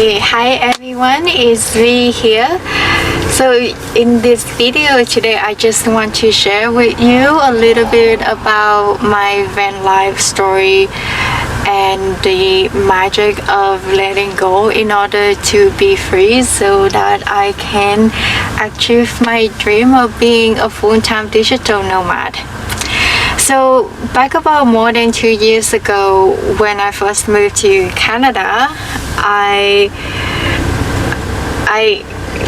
Hi everyone, it's V here. So in this video today, I just want to share with you a little bit about my van life story and the magic of letting go in order to be free so that I can achieve my dream of being a full-time digital nomad. So back about more than 2 years ago, when I first moved to Canada, I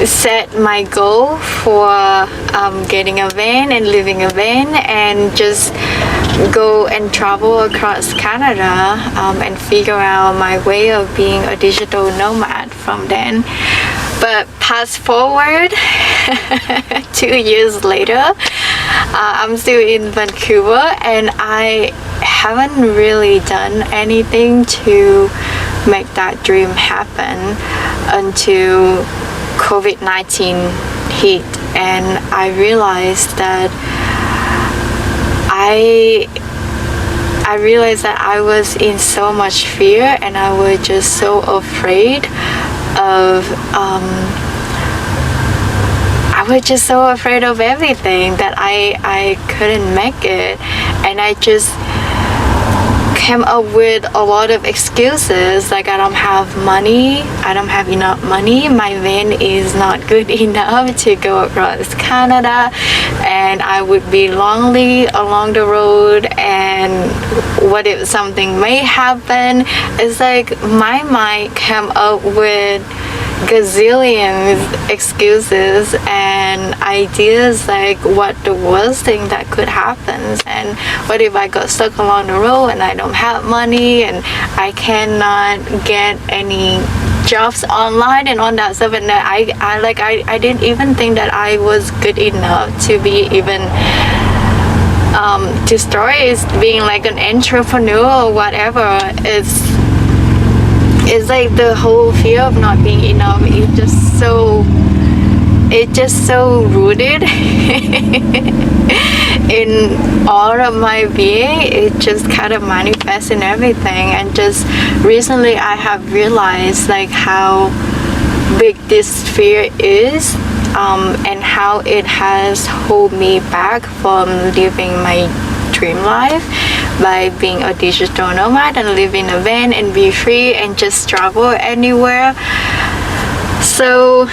set my goal for getting a van and living a van and just go and travel across Canada and figure out my way of being a digital nomad from then. But fast forward 2 years later, I'm still in Vancouver and I haven't really done anything to make that dream happen until COVID-19 hit, and I realized that I was in so much fear and I was just so afraid of everything that I couldn't make it, and I just came up with a lot of excuses like I don't have enough money, my van is not good enough to go across Canada, and I would be lonely along the road, and what if something may happen. It's like my mind came up with gazillions excuses and ideas like what the worst thing that could happen, and what if I got stuck along the road and I don't have money and I cannot get any jobs online and all that stuff, and I didn't even think that I was good enough to be even to start being like an entrepreneur or whatever. It's like the whole fear of not being enough. It's just so rooted in all of my being. It just kind of manifests in everything. And just recently I have realized like how big this fear is, and how it has held me back from living my dream life by being a digital nomad and live in a van and be free and just travel anywhere. So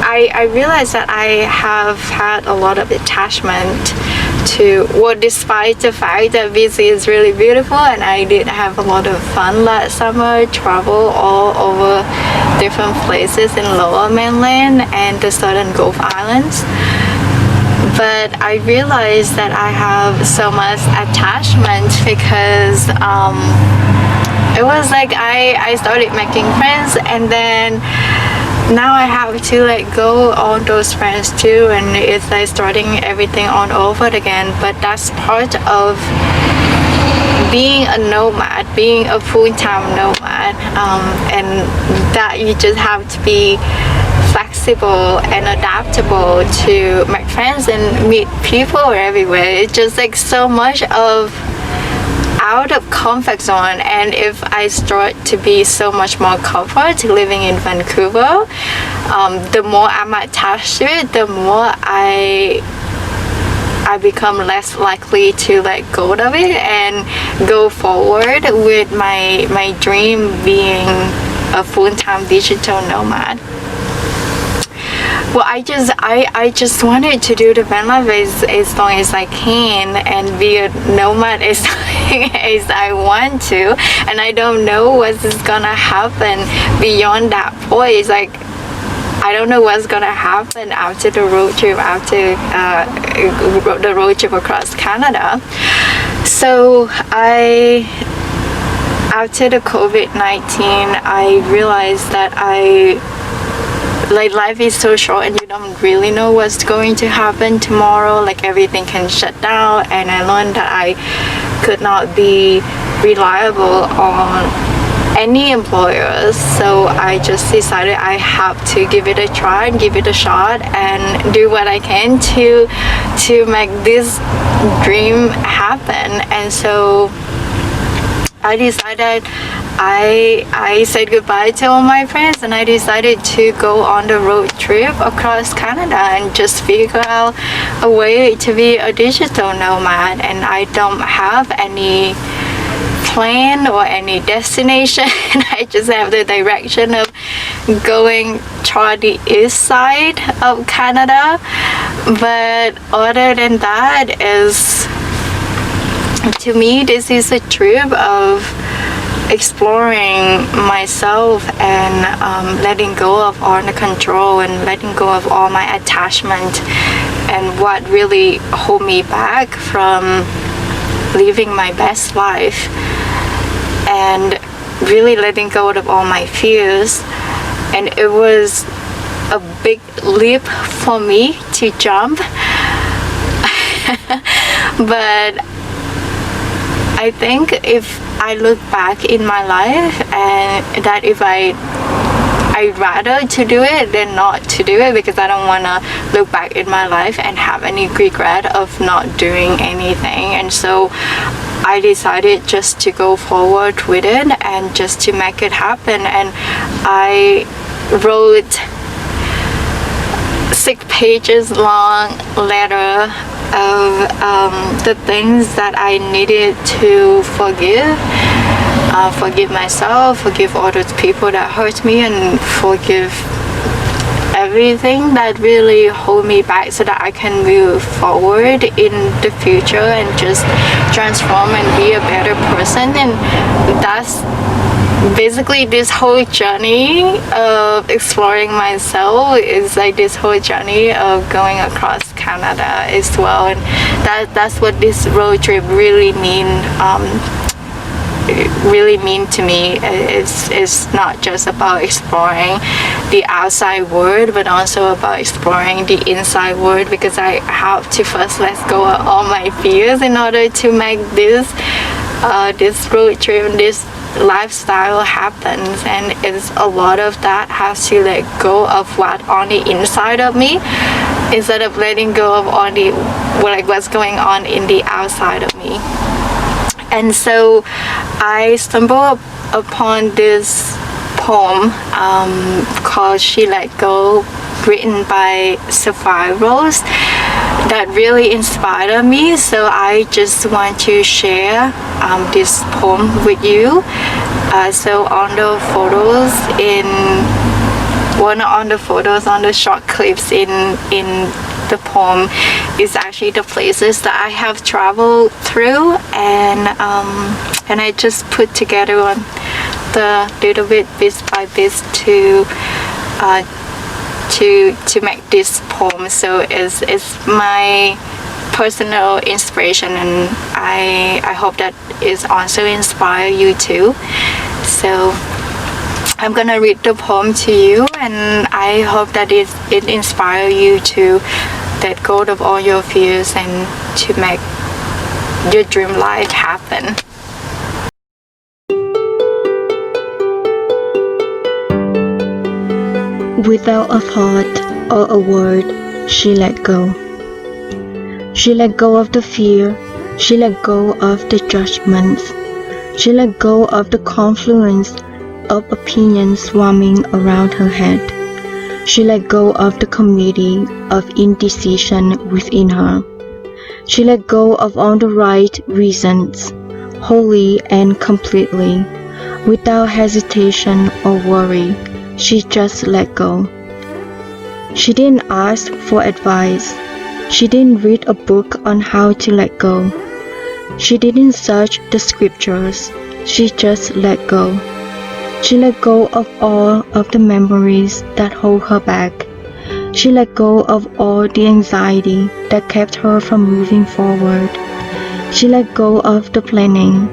I realized that I have had a lot of attachment to, well, despite the fact that BC is really beautiful and I did have a lot of fun last summer, travel all over different places in Lower Mainland and the Southern Gulf Islands. But I realized that I have so much attachment because it was like I started making friends, and then now I have to let go all those friends too, and it's like starting everything all over again. But that's part of being a nomad, being a full-time nomad, and that you just have to be flexible and adaptable to make friends and meet people everywhere. It's just like so much of out of comfort zone, and if I start to be so much more comfort living in Vancouver, the more I'm attached to it, the more I become less likely to let go of it and go forward with my dream being a full-time digital nomad. Well, I just wanted to do the van life as long as I can and be a nomad as long as I want to, and I don't know what's gonna happen beyond that point. It's like I don't know what's gonna happen after the road trip, the road trip across Canada. So after the COVID-19, I realized that life is so short and you don't really know what's going to happen tomorrow. Like everything can shut down, and I learned that I could not be reliable on any employers. So I just decided I have to give it a try and give it a shot and do what I can to make this dream happen. And so I decided I said goodbye to all my friends and I decided to go on the road trip across Canada and just figure out a way to be a digital nomad. And I don't have any plan or any destination. I just have the direction of going toward the east side of Canada. But other than that, is to me this is a trip of exploring myself and letting go of all the control and letting go of all my attachment and what really hold me back from living my best life, and really letting go of all my fears. And it was a big leap for me to jump. But I think if I look back in my life, and that if I'd rather to do it than not to do it, because I don't want to look back in my life and have any regret of not doing anything. And so I decided just to go forward with it and just to make it happen. And I wrote 6 pages long letter of the things that I needed to forgive. Forgive myself, forgive all those people that hurt me, and forgive everything that really hold me back, so that I can move forward in the future and just transform and be a better person. And that's basically this whole journey of exploring myself, is like this whole journey of going across Canada as well. And that's what this road trip really mean to me. It's not just about exploring the outside world, but also about exploring the inside world, because I have to first let go of all my fears in order to make this road trip, this lifestyle happens. And it's a lot of that has to let go of what on the inside of me, instead of letting go of all the what's going on in the outside of me. And so I stumbled upon this poem called She Let Go, written by Sapphire Rose, that really inspired me. So I just want to share this poem with you. So on the photos on the short clips in the poem is actually the places that I have traveled through, and I just put together on the little bit by bit to make this poem. So it's my personal inspiration, and I hope that it also inspire you too. So I'm gonna read the poem to you, and I hope that it inspire you to let go of all your fears and to make your dream life happen. Without a thought or a word, she let go. She let go of the fear, she let go of the judgments, she let go of the confluence of opinions swarming around her head. She let go of the committee of indecision within her. She let go of all the right reasons, wholly and completely, without hesitation or worry. She just let go. She didn't ask for advice. She didn't read a book on how to let go. She didn't search the scriptures. She just let go. She let go of all of the memories that hold her back. She let go of all the anxiety that kept her from moving forward. She let go of the planning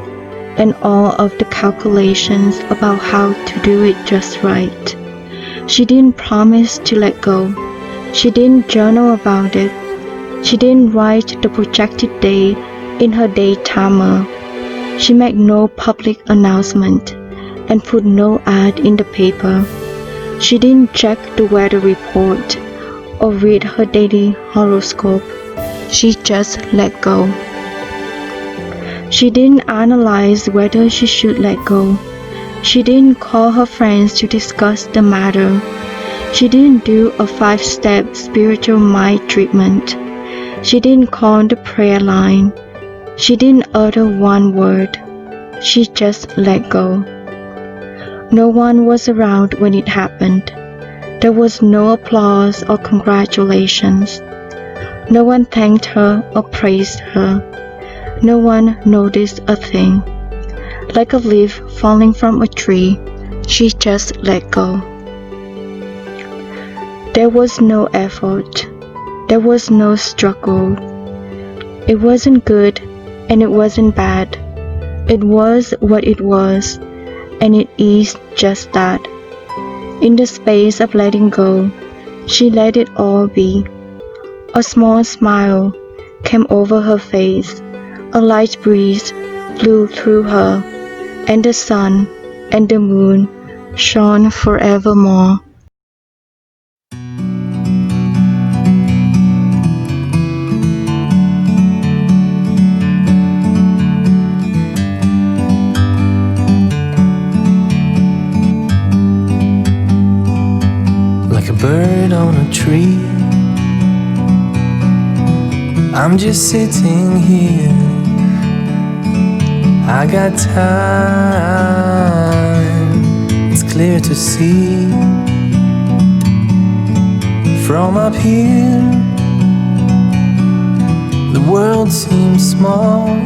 and all of the calculations about how to do it just right. She didn't promise to let go. She didn't journal about it. She didn't write the projected day in her day timer. She made no public announcement and put no ad in the paper. She didn't check the weather report or read her daily horoscope. She just let go. She didn't analyze whether she should let go. She didn't call her friends to discuss the matter. She didn't do a 5-step spiritual mind treatment. She didn't call the prayer line. She didn't utter one word. She just let go. No one was around when it happened. There was no applause or congratulations. No one thanked her or praised her. No one noticed a thing. Like a leaf falling from a tree, she just let go. There was no effort. There was no struggle. It wasn't good and it wasn't bad. It was what it was, and it is just that. In the space of letting go, she let it all be. A small smile came over her face. A light breeze blew through her, and the sun and the moon shone forevermore. Like a bird on a tree, I'm just sitting here. I got time, it's clear to see. From up here, the world seems small.